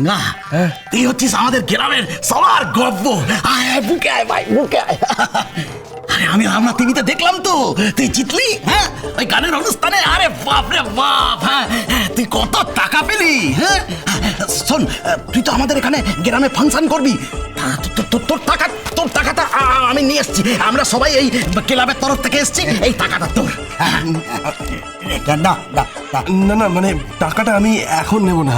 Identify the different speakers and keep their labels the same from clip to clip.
Speaker 1: না তুই হচ্ছিস আমাদের গ্রামের সবার গর্ব। বুকে আয় ভাই, বুকে আয়। আরে আমরা টিভিতে দেখলাম তো তুই জিতলি, হ্যাঁ, ওই গানের অনুষ্ঠানে। আরে বাপ রে বাপ, হ্যাঁ তুই কত টাকা পেলি। হ্যাঁ শোন, তুই তো আমাদের এখানে গ্রামে ফাংশন করবি, তোর টাকাটা আমি নিয়ে এসছি। আমরা সবাই এই ক্লাবের তরফ থেকে এসছি, এই টাকাটা তোর।
Speaker 2: না না না, মানে টাকাটা আমি এখন নেব না।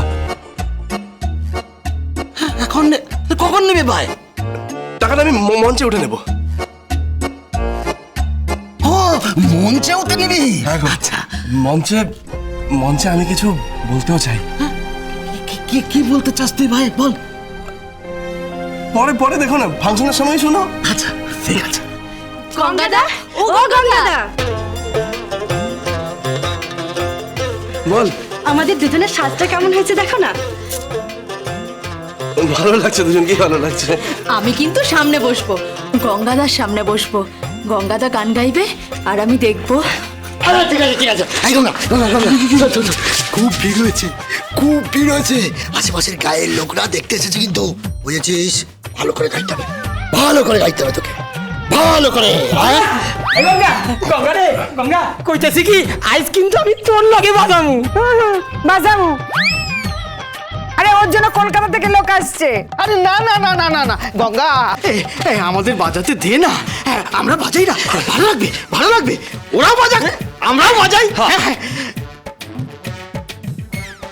Speaker 1: এখন কখন নেবে ভাই?
Speaker 2: টাকাটা আমি মঞ্চে উঠে নেব।
Speaker 1: ও মঞ্চে উঠে নিবি?
Speaker 2: আচ্ছা, মঞ্চে আমি কিছু বলতেও চাই।
Speaker 1: কি বলতে চাস তুই ভাই, বল।
Speaker 2: পরে দেখো না, ফাংশনের সময় শোনো।
Speaker 1: আচ্ছা ঠিক আছে।
Speaker 3: গঙ্গাদা, ও গঙ্গাদা,
Speaker 2: বল।
Speaker 3: আমাদের দুজনের সাজটা কেমন হয়েছে দেখো না।
Speaker 2: ভালো লাগছে, দুজনকে ভালো লাগছে।
Speaker 4: আমি কিন্তু সামনে বসবো, গঙ্গাদার সামনে বসবো। গঙ্গাদা গান গাইবে আর আমি দেখবো।
Speaker 1: ঠিক আছে। খুব ভিড় হয়েছে, খুব ভিড় হয়েছে। আশেপাশের গায়ের লোকরা দেখতে এসেছে, কিন্তু বুঝেছিস, ভালো করে গাইতে হবে, ভালো করে গাইতে হবে তোকে, ভালো করে।
Speaker 5: গঙ্গা রে গঙ্গা, কইতেছি কি আইস কিন্তু আমি তোর লগে বাজামু।
Speaker 6: আরে ওর জন্য কলকাতা থেকে লোক আসছে।
Speaker 5: আরে না না না না না না গঙ্গা, আমাদের বাজাতে দে না, আমরা বাজাই না, ভালো লাগবে ভালো লাগবে। ওরাও বাজাক, আমরাও বাজাই।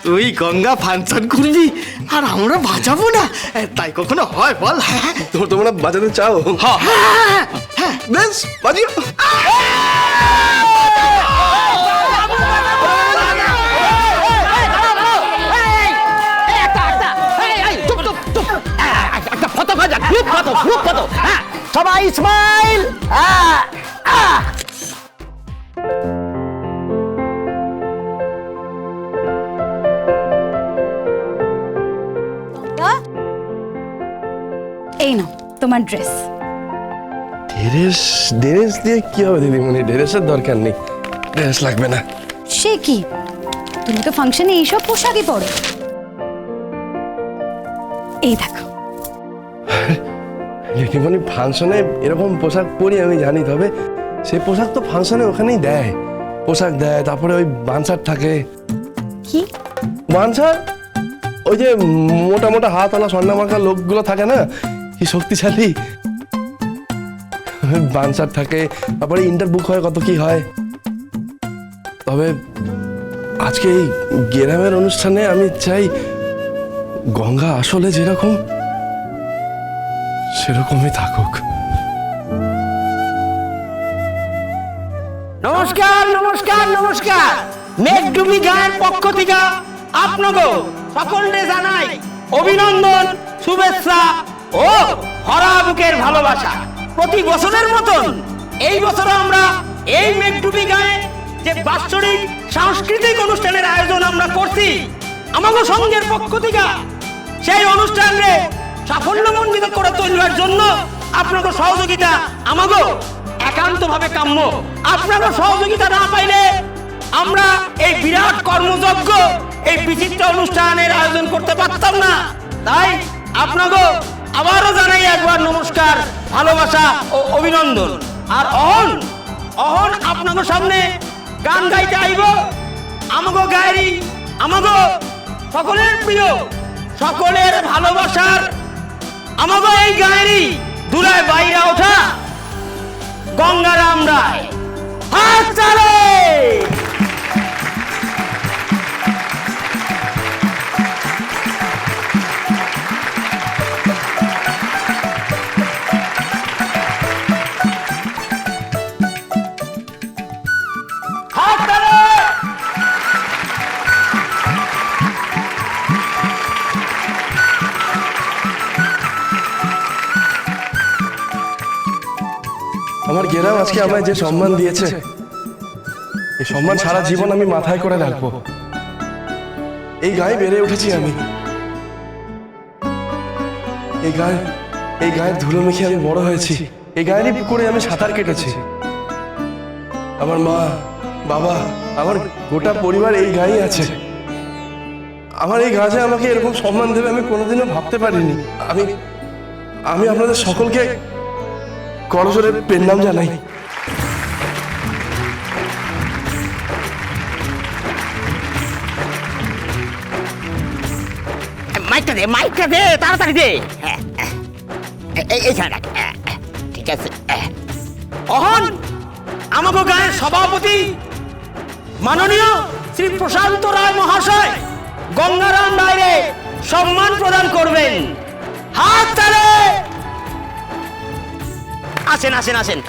Speaker 5: তুই গঙ্গা ফাংশন করবি আর আমরা বাজাবো না, তাই কখনো হয় বল?
Speaker 2: তোমরা বাজাতে চাও?
Speaker 5: হ্যাঁ
Speaker 2: বেশ, বাজিও।
Speaker 5: সবাই স্মাইল।
Speaker 3: এই নাও তোমার ড্রেস।
Speaker 2: ড্রেস দিয়ে কি হবে দিদিমণি? ড্রেসের দরকার নেই, ড্রেস লাগবে না।
Speaker 3: সে কি, তুমি তো ফাংশনে এইসব পোশাকই পরো। এই দেখো।
Speaker 2: দিদিমণি, ফাংশনে এরকম পোশাক পরি আমি জানি, তবে সেই পোশাক তো ফাংশনে ওখানেই দেয়, পোশাক দেয়। তারপরে ওই বানসার থাকে।
Speaker 3: কি
Speaker 2: বানসার? ওই যে মোটা মোটা হাতওয়ালা স্বর্ণামার্কা লোকগুলো থাকে না, কি শক্তিশালী। বানসার থাকে, তারপরে ইন্টারবুক হয়, কত কি হয়। তবে আজকে এই গ্রামের অনুষ্ঠানে আমি চাই গঙ্গা আসলে যেরকম সেরকমই থাকুক।
Speaker 5: নমস্কার নমস্কার নমস্কার। মেঘডুবি গায়ের পক্ষ থেকে আপনাকে সকলকে জানাই অভিনন্দন, শুভেচ্ছা ও ভরা বুকের ভালোবাসা। প্রতি বছরের মতন এই বছর আমরা এই মেঘডুবি গায়ে যে বাৎসরিক সাংস্কৃতিক অনুষ্ঠানের আয়োজন আমরা করছি আমাদের সঙ্গের পক্ষ থেকে, সেই অনুষ্ঠানে সাফল্যমণ্ডিত করে তোলার জন্য আপনাদের সহযোগিতা আমাদের একান্তভাবে কাম্য। আপনাদের সহযোগিতা না পাইলে আমরা এই বিরাট কর্মযজ্ঞ, এই বিচিত্র অনুষ্ঠানের আয়োজন করতে পারতাম না। তাই আপনাকে আবারও জানাই একবার নমস্কার, ভালোবাসা ও অভিনন্দন। আর অহন আপনাদের সামনে গান গাইতে আইব আমাকে গায়রি, আমাকে সকলের প্রিয়, সকলের ভালোবাসার আমাকে এই গায়রি দুলায় বাইরে ওঠা গঙ্গারাম রায়। হাত তালে।
Speaker 2: আমার গ্রাম আজকে আমায় যে সম্মান দিয়েছে, এই সম্মান সারা জীবন আমি মাথায় করে রাখবো। এই গায়ে বেড়ে উঠেছি আমি, এই গায়ের ধুলো মেখে আমি বড় হয়েছি, এই গায়েরই পুকুরে আমি সাঁতার কেটেছি। আমার মা, বাবা, আমার গোটা পরিবার এই গায়ে আছে। আমার এই গাঁ যে আমাকে এরকম সম্মান দেবে আমি কোনোদিনও ভাবতে পারিনি। আমি আমি আপনাদের সকলকে করজোরে প্রণাম জানাই।
Speaker 5: মাইকটা দে তাড়াতাড়ি দে। এই ছাড়া ঠিক আছে। অহন আমাকে গায়ের সভাপতি মাননীয় শ্রী প্রশান্ত রায় মহাশয় গঙ্গারাম রায়রে সম্মান প্রদান করবেন। হাত তালে। আসেন আসেন আসেন।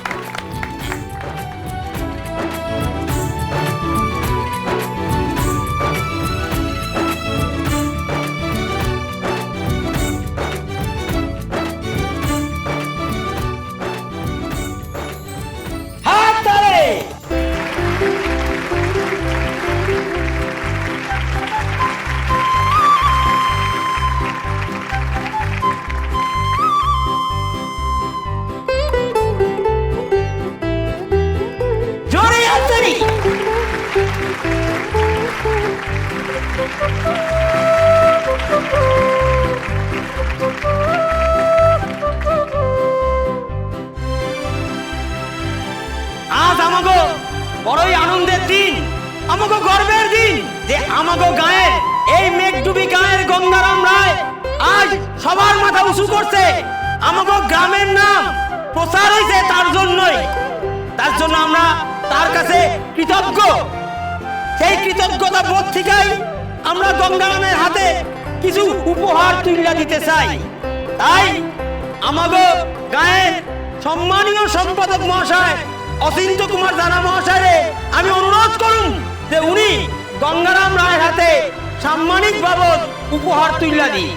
Speaker 5: হাত তালে। জোরে হাততালি। আজ আমাগো বড়ই আনন্দের দিন, আমাগো গর্বের দিন যে আমাগো গায়ের এই মেঘডুবি গায়ের গঙ্গারাম রায় আজ সবার মাথা উঁচু করছে। আমাগো গ্রামের নাম প্রচার হয়েছে তার জন্যই। তার জন্য আমরা তার কাছে কৃতজ্ঞ। সেই কৃতজ্ঞতা বোধ থেকেই আমরা গঙ্গারামের হাতে কিছু উপহার তুলে দিতে চাই। তাই আমাগো গায়ের সম্মানীয় সম্পাদক মহাশয় অচিন্ত কুমার জানা মহাশয়রে আমি অনুরোধ করুন যে উনি গঙ্গারাম রায়ের হাতে সাম্মানিক বাবদ উপহার তুলে দিই।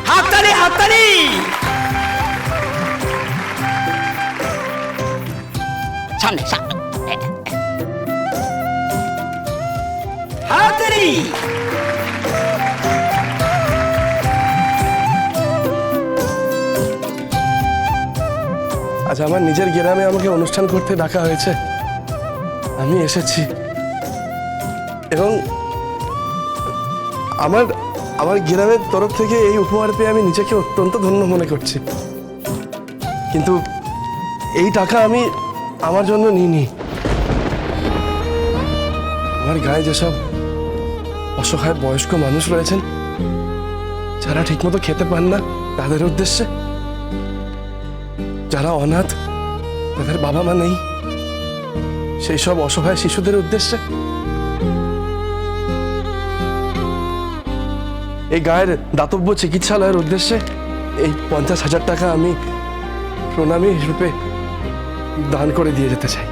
Speaker 5: হাততালি হাততালি। সামনে সামনে হাততালি।
Speaker 2: আজ আমার নিজের গ্রামে আমাকে অনুষ্ঠান করতে ডাকা হয়েছে, আমি এসেছি এবং আমার আমার গ্রামের তরফ থেকে এই উপহার পেয়ে আমি নিজেকে অত্যন্ত ধন্য মনে করছি। কিন্তু এই টাকা আমি আমার জন্য নিইনি। আমার গায়ে যেসব অসহায় বয়স্ক মানুষ রয়েছেন যারা ঠিকমতো খেতে পান না তাদের উদ্দেশ্যে, যারা অনাথ তাদের বাবা মা নেই সেই সব অসহায় শিশুদের উদ্দেশ্যে, এই গায়ের দাতব্য চিকিৎসালয়ের উদ্দেশ্যে এই 50,000 টাকা আমি প্রণামী রূপে দান করে দিয়ে যেতে চাই।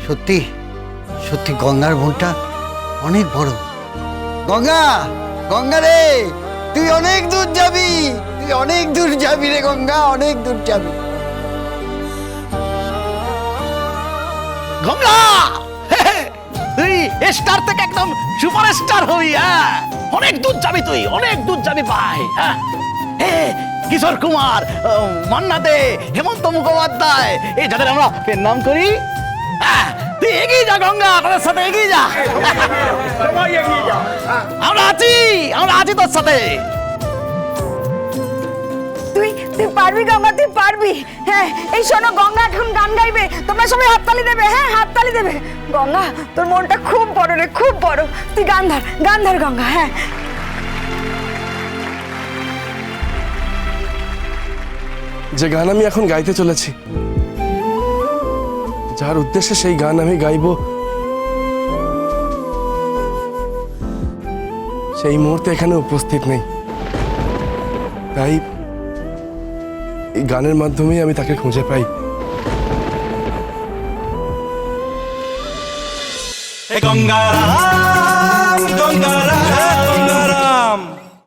Speaker 7: সত্যি সত্যি গঙ্গার মনটা অনেক বড়। গঙ্গা গঙ্গা রে, তুই অনেক দূর যাবি, তুই অনেক দূর যাবি রে গঙ্গা, অনেক দূর যাবি।
Speaker 1: গঙ্গা তুই স্টার থেকে একদম সুপারস্টার হবি। হ্যাঁ, অনেক দূর যাবি, তুই অনেক দূর যাবি ভাই। হ্যাঁ, কিশোর কুমার, মান্না দে, হেমন্ত মুখোপাধ্যায়, এই যাদের আমরা নাম করি, হ্যাঁ, তুই এগিয়ে যা গঙ্গা, তাদের সাথে এগিয়ে যা। আমরা আছি তোর সাথে।
Speaker 6: তুই তুই পারবি গঙ্গা, তুই পারবি। হ্যাঁ, এই শোনো, গঙ্গা এখন গান গাইবে, তোমরা সবাই হাততালি দেবে। হ্যাঁ, হাততালি দেবে। গঙ্গা, তোর মনটা খুব বড় রে, খুব বড়। তুই গান ধর গঙ্গা। হ্যাঁ,
Speaker 2: যে গান আমি এখন গাইতে চলেছি, যার উদ্দেশ্যে সেই গান আমি গাইব, সেই মুহূর্তে এখানে উপস্থিত নেই। তাই এই গানের মাধ্যমেই আমি তাকে খুঁজে পাই।
Speaker 8: গঙ্গারাম গঙ্গারাম